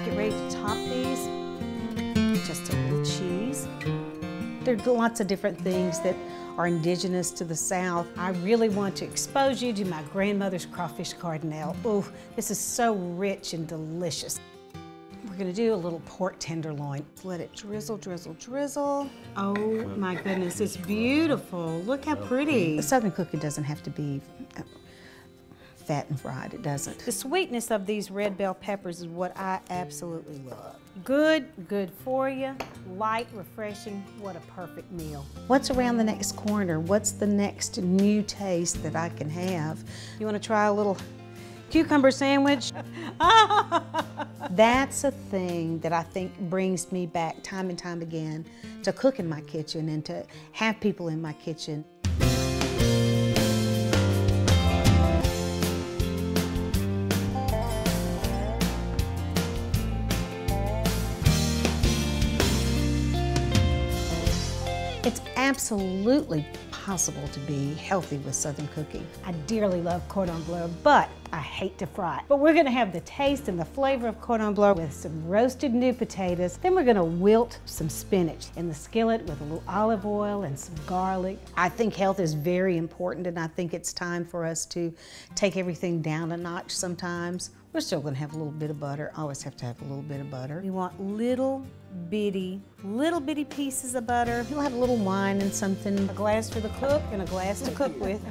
get ready to top these. Just a little cheese. There are lots of different things that are indigenous to the South. I really want to expose you to my grandmother's crawfish cardinal. Oh, this is so rich and delicious. We're gonna do a little pork tenderloin. Let it drizzle, drizzle, drizzle. Oh my goodness, it's beautiful. Look how pretty. The Southern cooking doesn't have to be fat and fried, it doesn't. The sweetness of these red bell peppers is what I absolutely love. Good for you, light, refreshing, what a perfect meal. What's around the next corner? What's the next new taste that I can have? You wanna try a little cucumber sandwich? That's a thing that I think brings me back time and time again to cook in my kitchen and to have people in my kitchen. It's absolutely possible to be healthy with Southern cooking. I dearly love cordon bleu, but I hate to fry it. But we're gonna have the taste and the flavor of cordon bleu with some roasted new potatoes. Then we're gonna wilt some spinach in the skillet with a little olive oil and some garlic. I think health is very important, and I think it's time for us to take everything down a notch sometimes. We're still gonna have a little bit of butter. Always have to have a little bit of butter. We want little bitty pieces of butter. You'll have a little wine and something. A glass for the cook and a glass to cook with.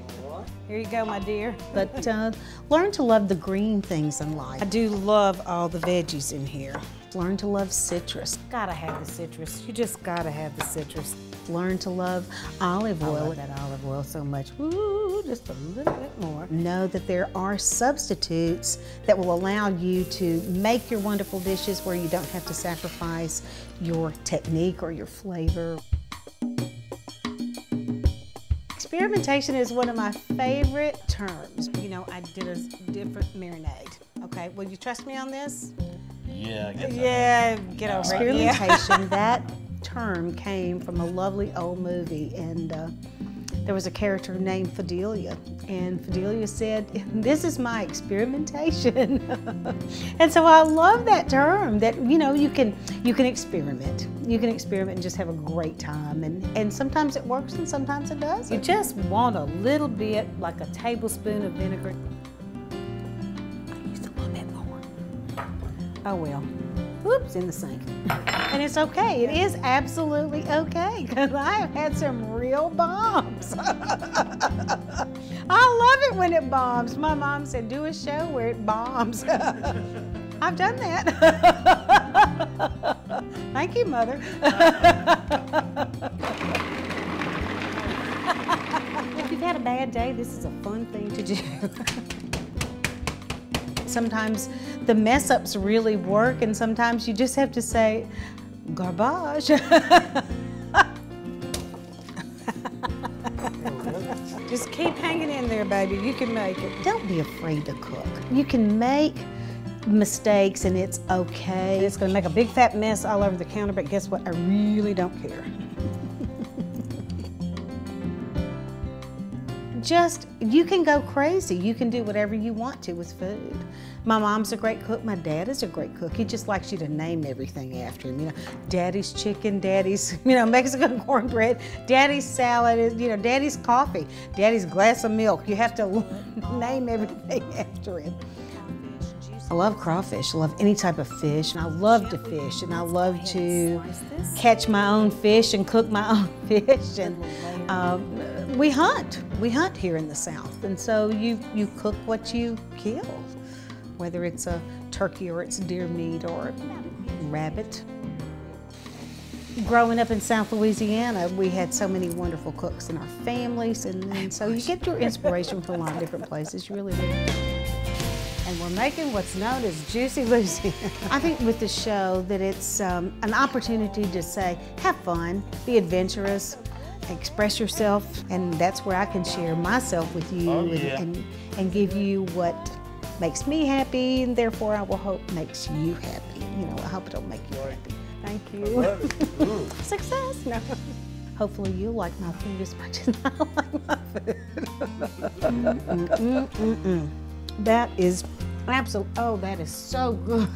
Here you go, my dear. But learn to love the green things in life. I do love all the veggies in here. Learn to love citrus. Gotta have the citrus. You just gotta have the citrus. Learn to love olive oil. I love that olive oil so much. Ooh, just a little bit more. Know that there are substitutes that will allow you to make your wonderful dishes where you don't have to sacrifice your technique or your flavor. Experimentation is one of my favorite terms. You know, I did a different marinade. Okay, will you trust me on this? Yeah, I guess yeah, get over it. Experimentation, Yeah. That term came from a lovely old movie, and there was a character named Fidelia, and Fidelia said, "This is my experimentation." And so I love that term, that you know, you can experiment. You can experiment and just have a great time, and sometimes it works and sometimes it doesn't. You just want a little bit, like a tablespoon of vinegar. I used a little bit more. Oh well. Whoops, in the sink. And it's okay, it is absolutely okay, because I have had some real bombs. I love it when it bombs. My mom said, do a show where it bombs. I've done that. Thank you, Mother. If you've had a bad day, this is a fun thing to do. Sometimes the mess ups really work, and sometimes you just have to say, garbage. Just keep hanging in there, baby. You can make it. Don't be afraid to cook. You can make mistakes and it's okay. It's gonna make a big fat mess all over the counter, but guess what? I really don't care. You can go crazy. You can do whatever you want to with food. My mom's a great cook. My dad is a great cook. He just likes you to name everything after him. You know, Daddy's chicken, Daddy's, Mexican cornbread, Daddy's salad, Daddy's coffee, Daddy's glass of milk. You have to name everything after him. I love crawfish. I love any type of fish, and I love to fish, and I love to catch my own fish and cook my own fish. And we hunt. We hunt here in the South, and so you cook what you kill, whether it's a turkey or it's deer meat or rabbit. Growing up in South Louisiana, we had so many wonderful cooks in our families, and so you get your inspiration from a lot of different places. You really do. And we're making what's known as Juicy Lucy. I think with the show that it's an opportunity to say, have fun, be adventurous, express yourself, and that's where I can share myself with you. And give you what makes me happy, and therefore I will hope makes you happy. I hope it'll make you happy. Thank you. Success. No. Hopefully you like my food as much as I like my food. That is absolute. Oh, that is so good.